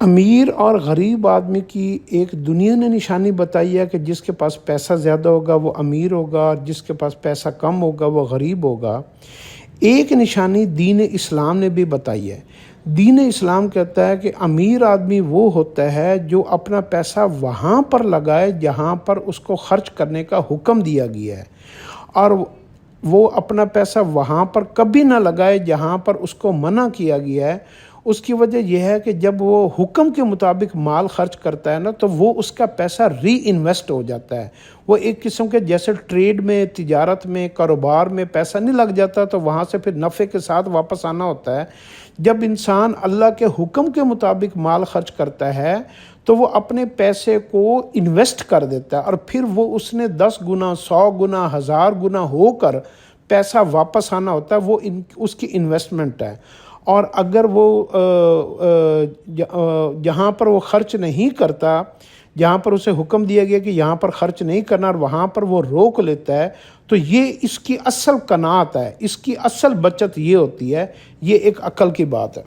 امیر اور غریب آدمی کی ایک دنیا نے نشانی بتائی ہے کہ جس کے پاس پیسہ زیادہ ہوگا وہ امیر ہوگا، اور جس کے پاس پیسہ کم ہوگا وہ غریب ہوگا۔ ایک نشانی دین اسلام نے بھی بتائی ہے۔ دین اسلام کہتا ہے کہ امیر آدمی وہ ہوتا ہے جو اپنا پیسہ وہاں پر لگائے جہاں پر اس کو خرچ کرنے کا حکم دیا گیا ہے، اور وہ اپنا پیسہ وہاں پر کبھی نہ لگائے جہاں پر اس کو منع کیا گیا ہے۔ اس کی وجہ یہ ہے کہ جب وہ حکم کے مطابق مال خرچ کرتا ہے نا، تو وہ اس کا پیسہ ری انویسٹ ہو جاتا ہے۔ وہ ایک قسم کے جیسے ٹریڈ میں، تجارت میں، کاروبار میں پیسہ نہیں لگ جاتا تو وہاں سے پھر نفع کے ساتھ واپس آنا ہوتا ہے۔ جب انسان اللہ کے حکم کے مطابق مال خرچ کرتا ہے تو وہ اپنے پیسے کو انویسٹ کر دیتا ہے، اور پھر وہ اس نے 10 گنا، 100 گنا، 1000 گنا ہو کر پیسہ واپس آنا ہوتا ہے۔ وہ اس کی انویسٹمنٹ ہے۔ اور اگر وہ جہاں پر وہ خرچ نہیں کرتا، جہاں پر اسے حکم دیا گیا کہ یہاں پر خرچ نہیں کرنا، اور وہاں پر وہ روک لیتا ہے، تو یہ اس کی اصل قناعت ہے، اس کی اصل بچت یہ ہوتی ہے۔ یہ ایک عقل کی بات ہے۔